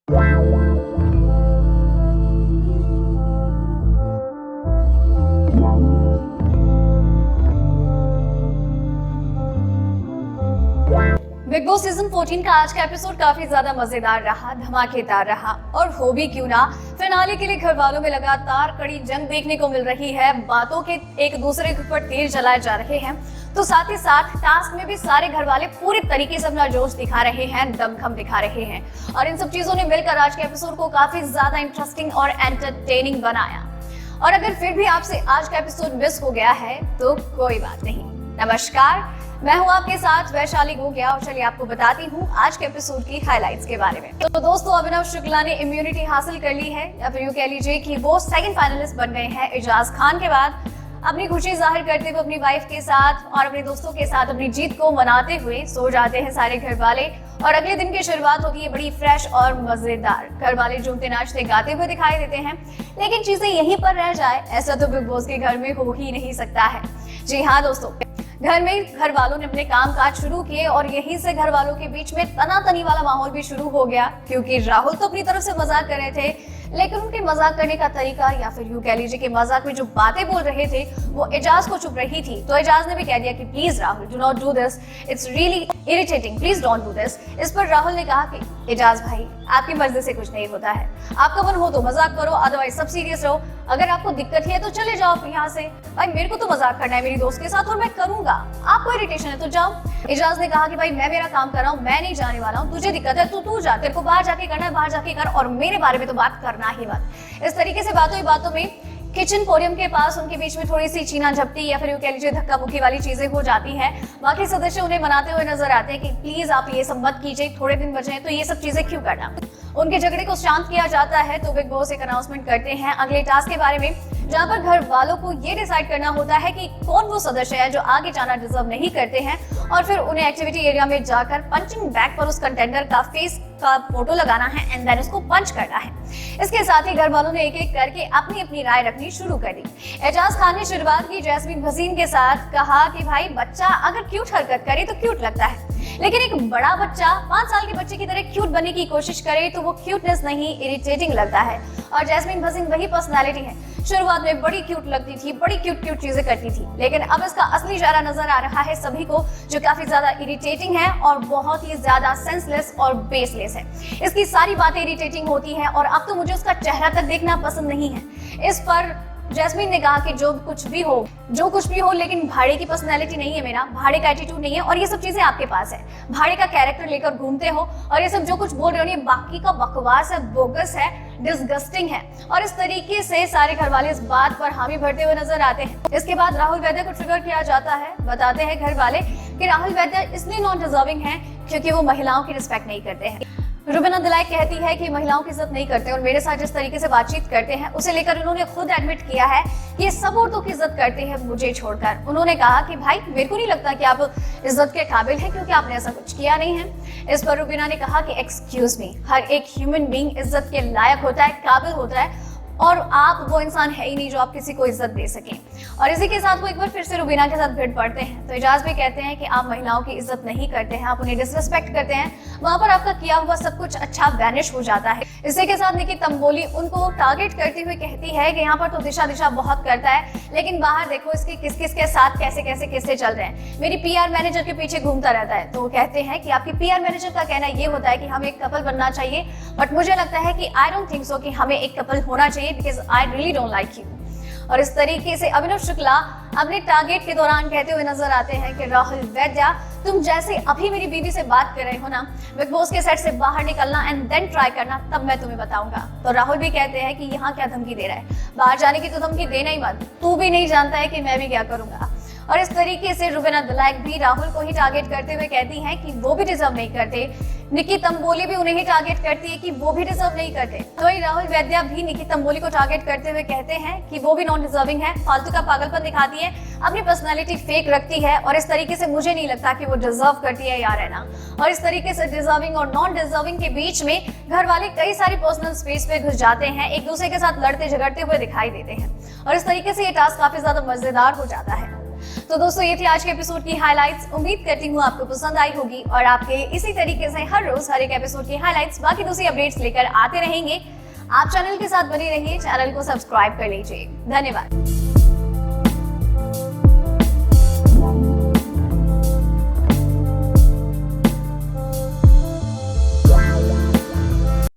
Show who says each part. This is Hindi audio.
Speaker 1: बिग बॉस सीजन 14 का आज का एपिसोड काफी ज्यादा मजेदार रहा, धमाकेदार रहा। और हो भी क्यों ना, फिनाले के लिए घर वालों में लगातार कड़ी जंग देखने को मिल रही है। बातों के एक दूसरे के ऊपर तीर चलाए जा रहे हैं, तो साथ ही साथ टास्क में भी सारे घर वाले पूरे तरीके से अपना जोश दिखा रहे हैं, दमखम दिखा रहे हैं। और इन सब चीजों ने मिलकर आज के एपिसोड को काफी ज्यादा इंटरेस्टिंग और एंटरटेनिंग बनाया। और अगर फिर भी आपसे आज का एपिसोड मिस हो गया है तो कोई बात नहीं। नमस्कार, मैं हूं आपके साथ वैशाली गोगिया और चलिए आपको बताती हूं आज के एपिसोड की हाइलाइट्स के बारे में। तो दोस्तों, अभिनव शुक्ला ने इम्यूनिटी हासिल कर ली है, या फिर यूं कह लीजिए कि वो सेकंड फाइनलिस्ट बन गए हैं एजाज खान के बाद। अपनी खुशी जाहिर करते हुए अपनी वाइफ के साथ और अपने दोस्तों के साथ अपनी जीत को मनाते हुए सो जाते हैं सारे घर वाले। और अगले दिन की शुरुआत होती है बड़ी फ्रेश और मजेदार। घर वाले झूमते नाचते गाते हुए दिखाई देते हैं, लेकिन चीजें यहीं पर रह जाए ऐसा तो बिग बॉस के घर में हो ही नहीं सकता है। जी हाँ दोस्तों, घर में घर वालों ने अपने काम काज शुरू किए और यहीं से घर वालों के बीच में तनातनी वाला माहौल भी शुरू हो गया, क्योंकि राहुल तो अपनी तरफ से मजाक कर रहे थे, लेकिन उनके मजाक करने का तरीका या फिर यूं कह लीजिए कि मजाक में जो बातें बोल रहे थे वो एजाज को चुप रही थी। तो एजाज ने भी कह दिया कि please Rahul, do not do this, it's really irritating, please don't do this. इस पर राहुल ने कहा कि एजाज भाई, आपकी मर्जी से कुछ नहीं होता है, आपका मन हो तो मजाक करो, अदरवाइज सब सीरियस रहो। अगर आपको दिक्कत है तो चले जाओ यहाँ से। भाई मेरे को तो मजाक करना है मेरी दोस्त के साथ और मैं करूंगा, आपको इरिटेशन है तो जाओ। एजाज ने कहा कि भाई मैं मेरा काम कर रहा हूँ, मैं नहीं जाने वाला हूँ, तुझे दिक्कत है तो तू जा, तेरे को बाहर जाके करना है बाहर जाके कर, और मेरे बारे में तो बात करना ही मत। इस तरीके से बातों ही बातों में किचन पोडियम के पास उनके बीच में थोड़ी सी छीना झपटी या फिर यूं कह लीजिए धक्का मुक्की वाली चीजें हो जाती हैं। बाकी सदस्य उन्हें मनाते हुए नजर आते हैं कि प्लीज आप ये सब मत कीजिए, थोड़े दिन बचे हैं तो ये सब चीजें क्यों करना। उनके झगड़े को शांत किया जाता है तो बिग बॉस एक अनाउंसमेंट करते हैं अगले टास्क के बारे में, जहां पर घर वालों को ये डिसाइड करना होता है कि कौन वो सदस्य है जो आगे जाना डिजर्व नहीं करते हैं, और फिर उन्हें एक्टिविटी एरिया में जाकर पंचिंग बैग पर उस कंटेंडर का फेस का फोटो लगाना है एंड देन उसको पंच करना है। इसके साथ ही घर वालों ने एक एक करके अपनी अपनी राय रखनी शुरू कर दी। एजाज खान ने शुरुआत की जैस्मीन भसीन के साथ, कहा कि भाई बच्चा अगर क्यूट हरकत करे तो क्यूट लगता है, लेकिन एक बड़ा बच्चा 5 साल के बच्चे की तरह क्यूट बनने की कोशिश करे तो वो क्यूटनेस नहीं, इरिटेटिंग लगता है। और जैस्मीन भसीन वही पर्सनालिटी है, शुरुआत में बड़ी क्यूट लगती थी, बड़ी क्यूट चीजें करती थी, लेकिन अब इसका असली चेहरा नजर आ रहा है सभी को, जो काफी ज्यादा इरिटेटिंग है और बहुत ही ज्यादा सेंसलेस और बेसलेस है। इसकी सारी बातें इरिटेटिंग होती हैं और अब तो मुझे उसका चेहरा तक देखना पसंद नहीं है। इस पर जैस्मीन ने कहा कि जो कुछ भी हो, लेकिन भाड़े की पर्सनैलिटी नहीं है मेरा, भाड़े का एटीट्यूड नहीं है, और ये सब चीजें आपके पास है। भाड़े का कैरेक्टर लेकर घूमते हो और ये सब जो कुछ बोल रहे हो ये बाकी का बकवास है, बोगस है, डिस्गस्टिंग है। और इस तरीके से सारे घर वाले इस बात पर हामी भरते हुए नजर आते हैं। इसके बाद राहुल वैद्य को ट्रिगर किया जाता है। बताते हैं घर वाले कि राहुल वैद्य इसलिए नॉन डिजर्विंग है क्योंकि वो महिलाओं की रिस्पेक्ट नहीं करते हैं। रुबीना दिलाइक कहती है कि महिलाओं की इज्जत नहीं करते और मेरे साथ जिस तरीके से बातचीत करते हैं उसे लेकर उन्होंने खुद एडमिट किया है कि ये सब औरतों की इज्जत करते हैं मुझे छोड़कर। उन्होंने कहा कि भाई मेरे को नहीं लगता कि आप इज्जत के काबिल हैं क्योंकि आपने ऐसा कुछ किया नहीं है। इस पर रुबीना ने कहा कि एक्सक्यूज मी, हर एक ह्यूमन बीइंग इज्जत के लायक होता है, काबिल होता है, और आप वो इंसान है ही नहीं जो आप किसी को इज्जत दे सके। और इसी के साथ वो एक बार फिर से रुबीना के साथ भिड़ पड़ते हैं। तो एजाज भी कहते हैं कि आप महिलाओं की इज्जत नहीं करते हैं, आप उन्हें डिसरिस्पेक्ट करते हैं, वहां पर आपका किया हुआ सब कुछ अच्छा वैनिश हो जाता है। इसी के साथ निकी तंबोली उनको टारगेट करती हुई कहती है कि यहाँ पर तो दिशा बहुत करता है, लेकिन बाहर देखो इसके किस किस के साथ कैसे कैसे किस्से चल रहे हैं, मेरी पीआर मैनेजर के पीछे घूमता रहता है। तो वो कहते हैं कि आपकी पीआर मैनेजर का कहना ये होता है कि हमें एक कपल बनना चाहिए, बट मुझे लगता है कि आई डोंट थिंक सो कि हमें एक कपल होना चाहिए because I really don't like you. और इस तरीके से अभिनव शुक्ला अपने टारगेट के दौरान कहते हुए नजर आते हैं कि राहुल वैद्या, तुम जैसे अभी मेरी बीवी से बात कर रहे हो ना, बिग बॉस के सेट से बाहर निकलना एंड देन ट्राई करना, तब मैं तुम्हें बताऊंगा। तो राहुल भी कहते हैं कि यहाँ क्या धमकी दे रहा है, बाहर जाने की तो धमकी देना ही मत, तू भी नहीं जानता है कि मैं भी क्या करूंगा। और इस तरीके से रुबीना दिलाइक भी राहुल को ही टारगेट करते हुए कहती हैं कि वो भी डिजर्व नहीं करते। निकी तंबोली भी उन्हें ही टारगेट करती है कि वो भी डिजर्व नहीं करते। तो ही राहुल वैद्या भी निकी तंबोली को टारगेट करते हुए कहते हैं कि वो भी नॉन डिजर्विंग है, फालतू का पागलपन दिखाती है, अपनी पर्सनालिटी फेक रखती है, और इस तरीके से मुझे नहीं लगता कि वो डिजर्व करती है यार, है ना। और इस तरीके से डिजर्विंग और नॉन डिजर्विंग के बीच में घर वाले कई सारी पर्सनल स्पेस पे घुस जाते हैं, एक दूसरे के साथ लड़ते झगड़ते हुए दिखाई देते हैं, और इस तरीके से ये टास्क काफी ज्यादा मजेदार हो जाता है। तो दोस्तों ये थी आज के एपिसोड की हाइलाइट्स। उम्मीद करती हूँ आपको पसंद आई होगी और आपके इसी तरीके से हर रोज हर एक एपिसोड की हाइलाइट्स बाकी दूसरी अपडेट्स लेकर आते रहेंगे। आप चैनल के साथ बने रहिए, चैनल को सब्सक्राइब कर लीजिए। धन्यवाद।